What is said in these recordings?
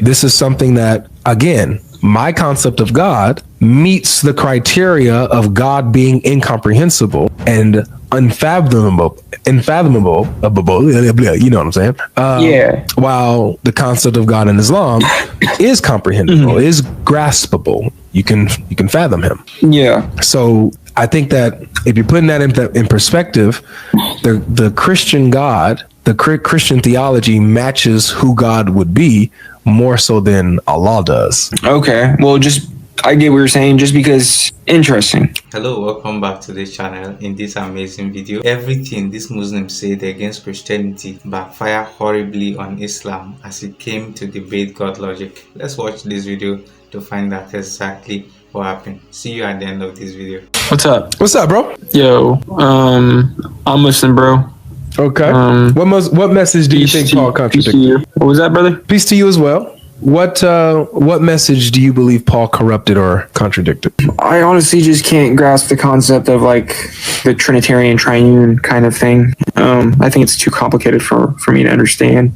this is something that, again, my concept of God meets the criteria of God being incomprehensible and unfathomable, you know what I'm saying? While the concept of God in Islam is comprehensible, is graspable. You can fathom him. Yeah. So I think that if you're putting that in perspective, the Christian God, the Christian theology matches who God would be more so than Allah does. Okay. Well, I get what you're saying, just because interesting. Hello, welcome back to this channel. In this amazing video, everything these Muslims said against Christianity backfired horribly on Islam as it came to debate Godlogic. Let's watch this video to find out exactly what happened. See you at the end of this video. What's up? What's up, bro? Yo, I'm Muslim, bro. Okay. What message do you think Paul contradicted? What was that, brother? Peace to you as well. What message do you believe Paul corrupted or contradicted? I honestly just can't grasp the concept of like the Trinitarian triune kind of thing. I think it's too complicated for me to understand.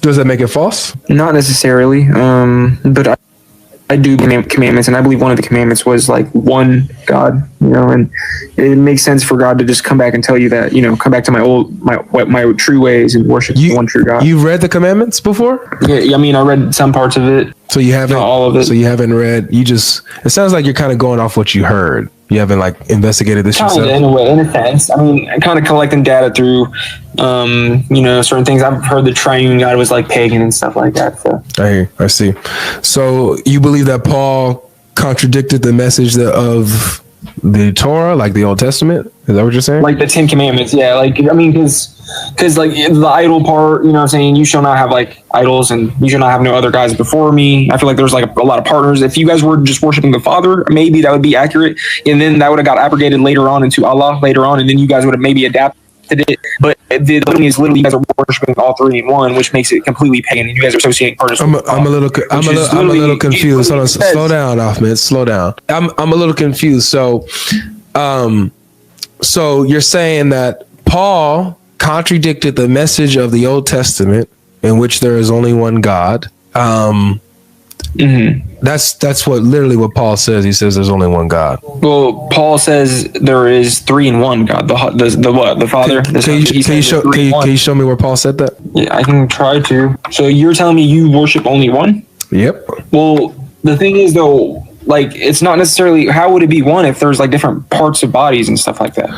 Does that make it false? Not necessarily, but I do commandments, and I believe one of the commandments was like one God, and it makes sense for God to just come back and tell you that, come back to my true ways and worship the one true God. You've read the commandments before? Yeah, I mean, I read some parts of it. So you haven't, not all of it. So you haven't read, it sounds like you're kind of going off what you heard. You haven't like investigated this yourself? In a way, in a sense. I mean, kind of collecting data through, certain things. I've heard the triune God was like pagan and stuff like that. So I see. So you believe that Paul contradicted the message of the Torah, like the Old Testament? Is that what you're saying? Like the 10 Commandments, yeah. Like, I mean, because like the idol part, what I'm saying, you shall not have like idols, and you shall not have no other gods before me. I feel like there's like a lot of partners. If you guys were just worshiping the Father, maybe that would be accurate, and then that would have got abrogated later on into Allah later on, and then you guys would have maybe adapted it. But the thing is, literally, you guys are worshiping all three in one, which makes it completely pagan, and you guys are associating partners. I'm a little confused. Hold on, slow down, Ahmed. Slow down. I'm a little confused. So you're saying that Paul contradicted the message of the Old Testament, in which there is only one God. That's what Paul says. He says there's only one God. Well, Paul says there is three in one God. The Father. Can you show me where Paul said that? Yeah, I can try to. So you're telling me you worship only one? Yep. Well, the thing is though, like, it's not necessarily, how would it be one if there's like different parts of bodies and stuff like that?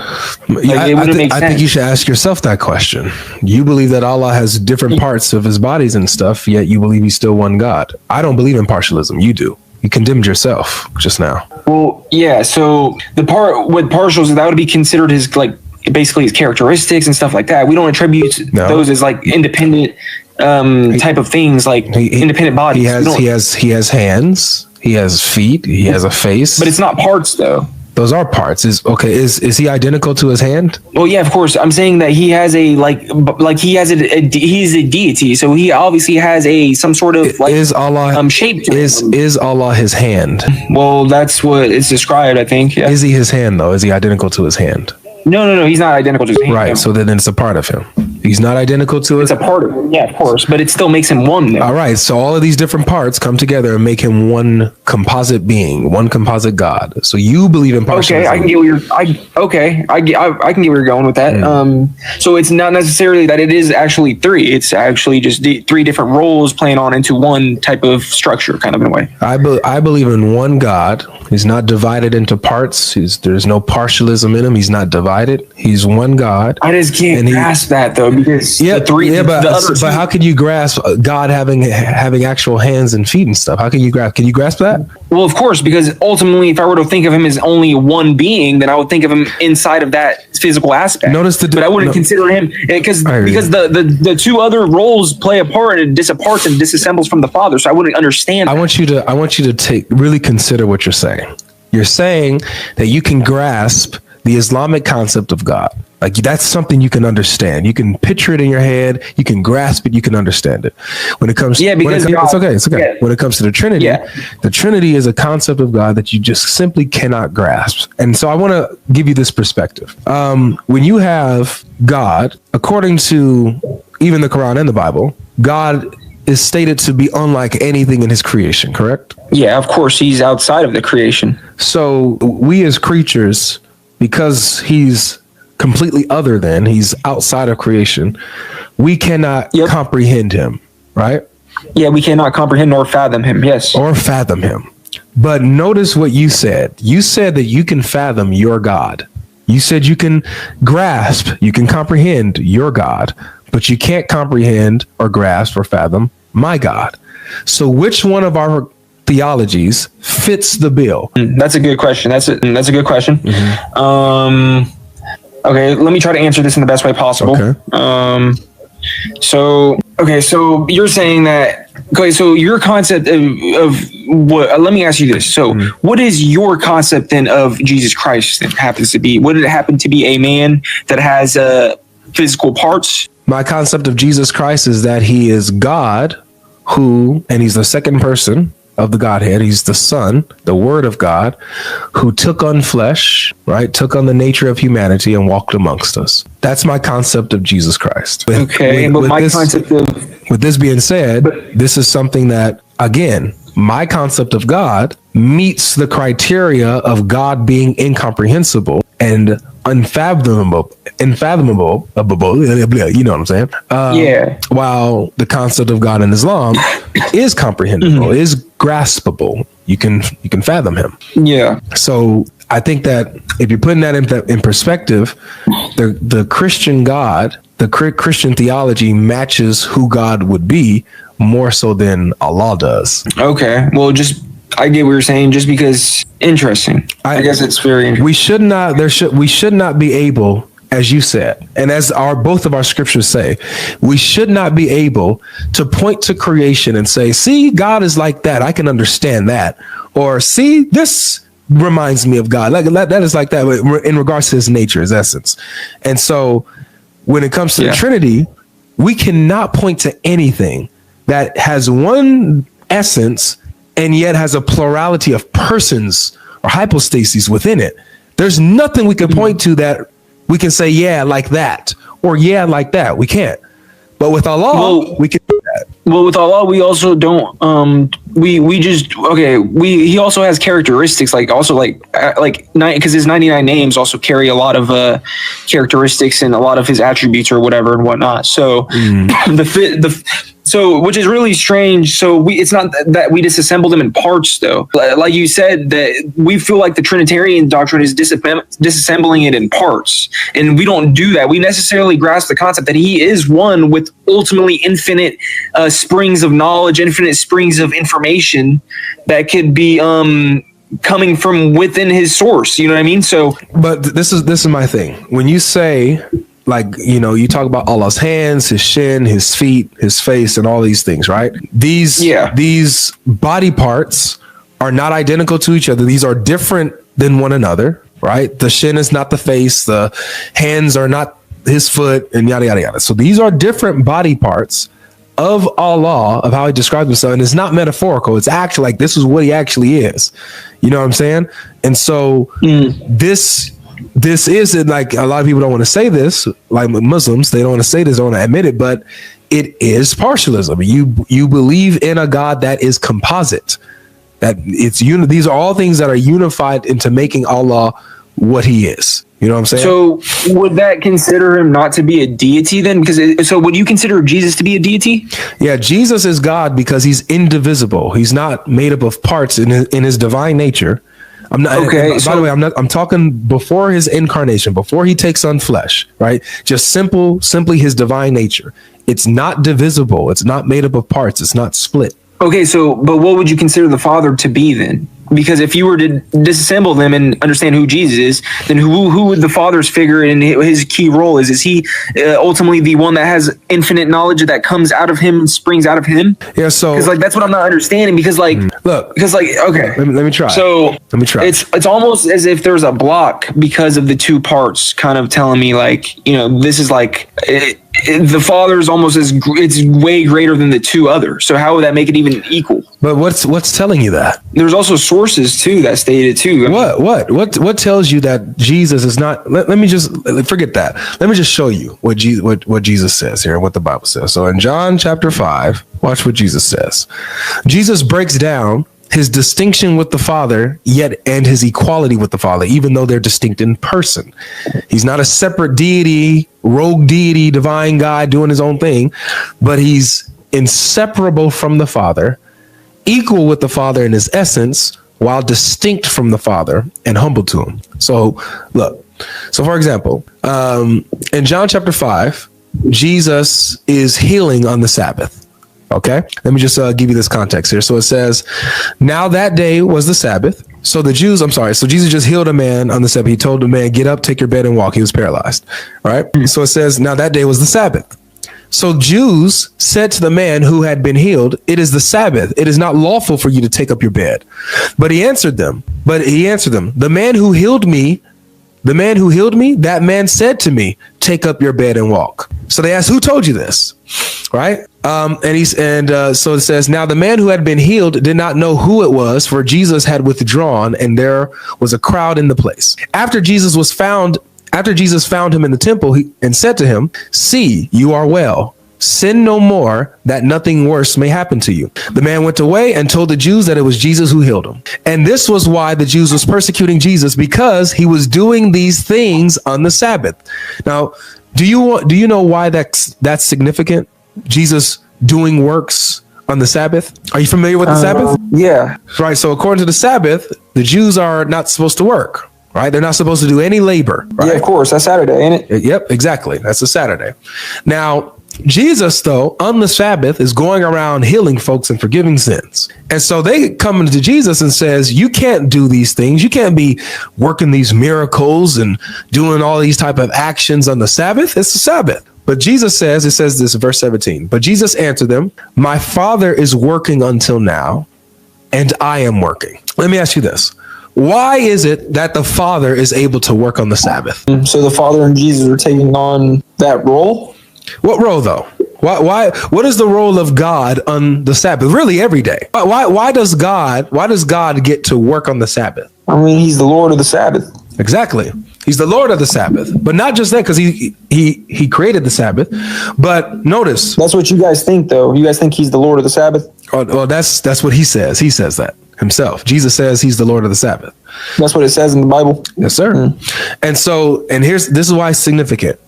I think you should ask yourself that question. You believe that Allah has different parts of his bodies and stuff, yet you believe he's still one God. I don't believe in partialism. You do. You condemned yourself just now. Well, yeah. So the part with partials, that would be considered his, like, basically his characteristics and stuff like that. We don't attribute those as like independent type of things, like independent bodies. He has hands. He has feet. He has a face. But it's not parts, though. Those are parts. Is he identical to his hand? Well, yeah, of course. I'm saying that he has a he's a deity, so he obviously has some sort of like shape to him. Is Allah his hand? Well, that's what it's described, I think. Yeah. Is he his hand though? Is he identical to his hand? No. He's not identical to his hand. Right. So then it's a part of him. He's not identical to it. It's a part of him. Yeah, of course. But it still makes him one, though. All right. So all of these different parts come together and make him one composite being, one composite God. So you believe in partialism. Okay, I can get where you're going with that. So it's not necessarily that it is actually three. It's actually just three different roles playing on into one type of structure, kind of in a way. I believe in one God. He's not divided into parts. There's no partialism in him. He's not divided. He's one God. I just can't grasp that though, because but how can you grasp God having actual hands and feet and stuff? How can you grasp that? Well, of course, because ultimately, if I were to think of him as only one being, then I would think of him inside of that physical aspect. But I wouldn't consider him because the two other roles play a part, and it disapparts and disassembles from the Father. So I wouldn't understand. I want you to really consider what you're saying. You're saying that you can grasp the Islamic concept of God. Like, that's something you can understand. You can picture it in your head. You can grasp it. You can understand it. When it comes, it's okay. Yeah. When it comes to the Trinity, the Trinity is a concept of God that you just simply cannot grasp. And so I want to give you this perspective. When you have God, according to even the Quran and the Bible, God is stated to be unlike anything in his creation, correct? Yeah, of course, he's outside of the creation. So we as creatures, because he's completely other than, he's outside of creation, we cannot comprehend him, right? Yeah, we cannot comprehend nor fathom him, yes. Or fathom him. But notice what you said. You said that you can fathom your God. You said you can grasp, you can comprehend your God, but you can't comprehend or grasp or fathom my God. So which one of our theologies fits the bill? That's a good question. That's a good question. Mm-hmm. Okay, let me try to answer this in the best way possible. Okay. So you're saying that, okay, so your concept of what, let me ask you this. So what is your concept then of Jesus Christ that happens to be? Would it happen to be a man that has physical parts? My concept of Jesus Christ is that he is God and he's the second person of the Godhead. He's the Son, the Word of God, who took on flesh, right? Took on the nature of humanity and walked amongst us. That's my concept of Jesus Christ. With this being said, this is something that, again, my concept of God meets the criteria of God being incomprehensible and unfathomable, you know what I'm saying? While the concept of God in Islam is comprehensible, is graspable. You can fathom him. Yeah. So I think that if you're putting that in perspective, the Christian God, the Christian theology matches who God would be more so than Allah does. Okay. Well, I get what you're saying, just because interesting. I guess it's very interesting. We should not be able, as you said, and as both of our scriptures say, we should not be able to point to creation and say, see, God is like that. I can understand that. Or see, this reminds me of God. Like that is like that in regards to his nature, his essence. And so when it comes to the Trinity, we cannot point to anything that has one essence and yet has a plurality of persons or hypostases within it. There's nothing we can point to that we can say, yeah, like that, or yeah, like that. We can't. But with Allah, we can do that. Well, with Allah, we also don't. He also has characteristics because his 99 names also carry a lot of characteristics and a lot of his attributes or whatever and whatnot. So So, which is really strange. So it's not that we disassemble them in parts, though. Like you said, that we feel like the Trinitarian doctrine is disassembling it in parts, and we don't do that. We necessarily grasp the concept that he is one with ultimately infinite springs of knowledge, infinite springs of information that could be coming from within his source. You know what I mean? So, but this is my thing. When you say, like, you know, you talk about Allah's hands, his shin, his feet, his face, and all these things, right? These body parts are not identical to each other. These are different than one another, right? The shin is not the face. The hands are not his foot, and yada, yada, yada. So these are different body parts of Allah, of how he describes himself. And it's not metaphorical. It's actually like, this is what he actually is. You know what I'm saying? And so this isn't, like, a lot of people don't want to say this, like Muslims, they don't want to say this, don't want to admit it, but it is partialism. You believe in a God that is composite, that it's these are all things that are unified into making Allah what he is. You know what I'm saying? So would that consider him not to be a deity then? Because so would you consider Jesus to be a deity? Yeah, Jesus is God because he's indivisible. He's not made up of parts in his divine nature. I'm not. Okay. By the way, I'm talking before his incarnation, before he takes on flesh, right? Just simply his divine nature. It's not divisible. It's not made up of parts. It's not split. Okay, so but what would you consider the Father to be then? Because if you were to disassemble them and understand who Jesus is, then who would the Father's figure and his key role is? Is he ultimately the one that has infinite knowledge that comes out of him and springs out of him? Yeah, so because like that's what I'm not understanding. Because like look, because like okay, let me try. So let me try. It's almost as if there's a block because of the two parts, kind of telling me like, you know, this is like the Father is almost it's way greater than the two others. So how would that make it even equal? But what's telling you that? There's also sources too that state it too. What tells you that Jesus is not? Let me just forget that. Let me just show you what Jesus says here, what the Bible says. So in John chapter 5, watch what Jesus says. Jesus breaks down his distinction with the Father, yet and his equality with the Father, even though they're distinct in person. He's not a separate deity, rogue deity, divine guy doing his own thing, but he's inseparable from the Father, equal with the Father in his essence, while distinct from the Father and humble to him. So look, so for example, in John chapter 5, Jesus is healing on the Sabbath. Okay, let me just give you this context here. So it says, now that day was the Sabbath. So Jesus just healed a man on the Sabbath. He told the man, get up, take your bed and walk. He was paralyzed. All right. So it says, now that day was the Sabbath. So Jews said to the man who had been healed, it is the Sabbath. It is not lawful for you to take up your bed. But he answered them, the man who healed me, that man said to me, take up your bed and walk. So they asked, who told you this? Right. So it says, now the man who had been healed did not know who it was, for Jesus had withdrawn and there was a crowd in the place. After Jesus found him in the temple and said to him, see, you are well. Sin no more, that nothing worse may happen to you. The man went away and told the Jews that it was Jesus who healed him. And this was why the Jews was persecuting Jesus, because he was doing these things on the Sabbath. Now, do you know why that's significant? Jesus doing works on the Sabbath. Are you familiar with the Sabbath? Yeah. Right. So according to the Sabbath, the Jews are not supposed to work. Right. They're not supposed to do any labor. Right? Yeah, of course. That's Saturday, ain't it? Yep, exactly. That's a Saturday. Now, Jesus, though, on the Sabbath is going around healing folks and forgiving sins. And so they come to Jesus and says, you can't do these things. You can't be working these miracles and doing all these type of actions on the Sabbath. It's the Sabbath. But Jesus says, it says this, verse 17, but Jesus answered them, my Father is working until now, and I am working. Let me ask you this. Why is it that the Father is able to work on the Sabbath? So the Father and Jesus are taking on that role? What role, though? Why? What is the role of God on the Sabbath? Really, every day. Why does God get to work on the Sabbath? I mean, he's the Lord of the Sabbath. Exactly. He's the Lord of the Sabbath. But not just that, because he created the Sabbath. But notice. That's what you guys think, though. You guys think he's the Lord of the Sabbath? Well, that's what he says. He says that himself. Jesus says he's the Lord of the Sabbath. That's what it says in the Bible. Yes, sir. Mm. And this is why it's significant.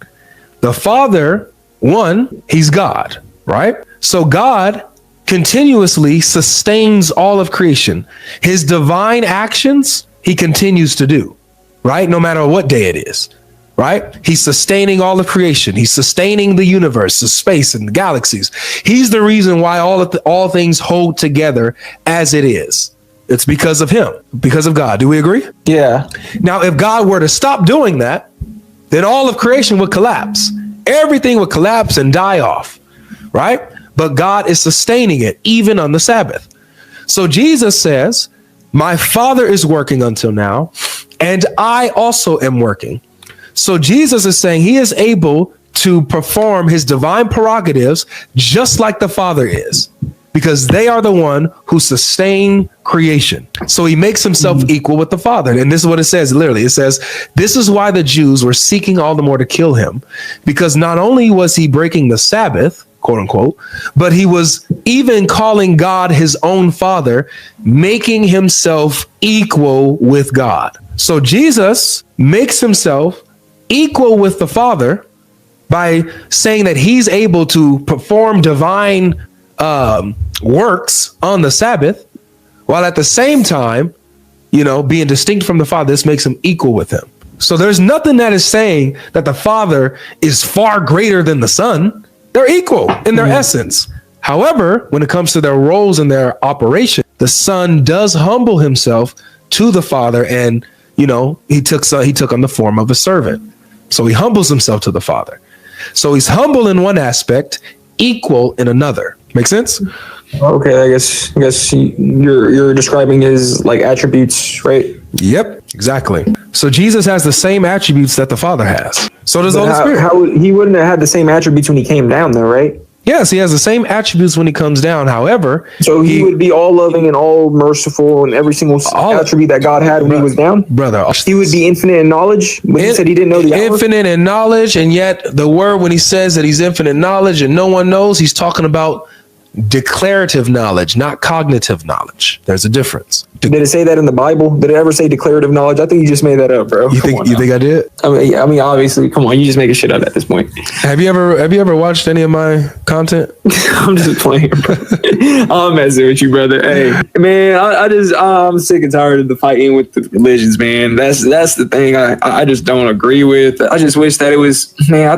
The Father, one, he's God, right? So God continuously sustains all of creation. His divine actions, he continues to do, right? No matter what day it is, right? He's sustaining all of creation. He's sustaining the universe, the space and the galaxies. He's the reason why all things hold together as it is. It's because of him, because of God. Do we agree? Yeah. Now, if God were to stop doing that, then all of creation would collapse. Everything would collapse and die off, right? But God is sustaining it even on the Sabbath. So Jesus says, my Father is working until now, and I also am working. So Jesus is saying he is able to perform his divine prerogatives just like the Father is, because they are the one who sustain creation. So he makes himself equal with the Father. And this is what it says, literally. It says, this is why the Jews were seeking all the more to kill him, because not only was he breaking the Sabbath, quote unquote, but he was even calling God his own Father, making himself equal with God. So Jesus makes himself equal with the Father by saying that he's able to perform divine works on the Sabbath, while at the same time, being distinct from the Father. This makes him equal with him. So there's nothing that is saying that the Father is far greater than the Son. They're equal in their essence. However, when it comes to their roles and their operation, the Son does humble himself to the Father, and he took on the form of a servant. So he humbles himself to the Father. So he's humble in one aspect, equal in another. Make sense? Okay, I guess you're describing his like attributes, right? Yep, exactly. So Jesus has the same attributes that the Father has. So does the But Holy Spirit. how he wouldn't have had the same attributes when he came down, though, right? Yes, he has the same attributes when he comes down. However, So he would be all loving and all merciful and every single attribute that God had when he was down. brother, He would be infinite in knowledge. When he said he didn't know the hour. infinite in knowledge, and yet the word when he says that he's infinite knowledge and no one knows, he's talking about declarative knowledge, not cognitive knowledge. There's a difference. Did it say that in the Bible? Did it ever say declarative knowledge? I think you just made that up, bro. You think I did? I mean, obviously, come on, you just making shit up at this point. Have you ever watched any of my content? I'm just playing, bro. I'm messing with you, brother. Hey, man, I'm sick and tired of the fighting with the religions, man. That's the thing I just don't agree with. I just wish that it was, man,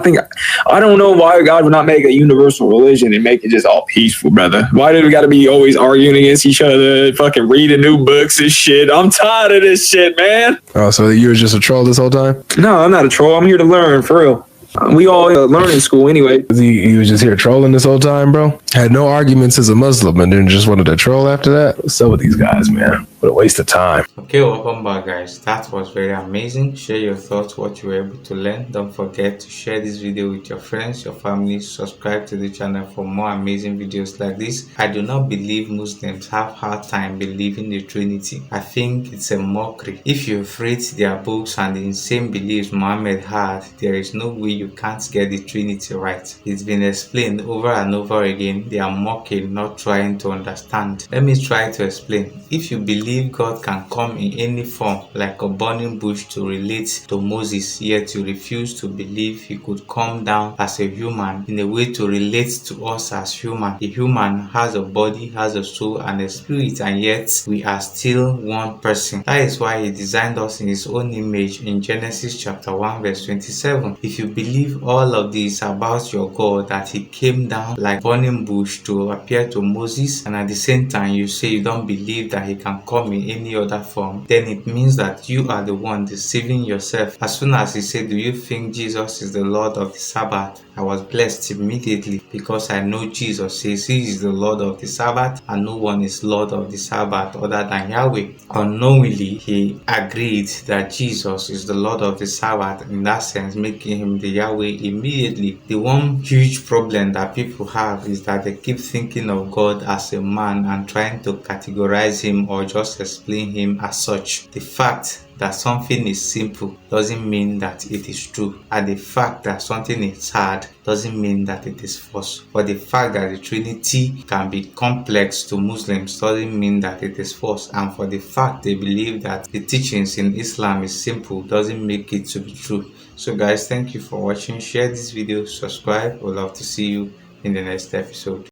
I don't know why God would not make a universal religion and make it just all peaceful, brother. Why do we got to be always arguing against each other, fucking reading new books and shit? I'm tired of this shit, man. Oh, so you were just a troll this whole time? No, I'm not a troll. I'm here to learn, for real. We all learn in school anyway. You was just here trolling this whole time, bro? Had no arguments as a Muslim and then just wanted to troll after that? What's up with these guys, man? What a waste of time. Okay, welcome back, guys. That was very amazing. Share your thoughts, what you were able to learn. Don't forget to share this video with your friends, your family. Subscribe to the channel for more amazing videos like this. I do not believe Muslims have hard time believing the Trinity. I think it's a mockery. If you've read their books and the insane beliefs Muhammad had, there is no way you can't get the Trinity right. It's been explained over and over again. They are mocking, not trying to understand. Let me try to explain. If you believe God can come in any form, like a burning bush, to relate to Moses, yet you refuse to believe he could come down as a human in a way to relate to us as human. A human has a body, has a soul and a spirit, and yet we are still one person. That is why he designed us in his own image in Genesis chapter 1 verse 27. If you believe all of this about your God, that he came down like burning bush to appear to Moses, and at the same time you say you don't believe that he can come in any other form, then it means that you are the one deceiving yourself. As soon as he said, do you think Jesus is the Lord of the Sabbath? I was blessed immediately because I know Jesus says he is the Lord of the Sabbath and no one is Lord of the Sabbath other than Yahweh. Unknowingly, he agreed that Jesus is the Lord of the Sabbath, in that sense making him the Yahweh immediately. The one huge problem that people have is that they keep thinking of God as a man and trying to categorize him or just explain him as such. The fact that something is simple doesn't mean that it is true, and the fact that something is hard doesn't mean that it is false. But the fact that the Trinity can be complex to Muslims doesn't mean that it is false, and for the fact they believe that the teachings in Islam is simple doesn't make it to be true. So guys, thank you for watching. Share this video, subscribe. We'd love to see you in the next episode.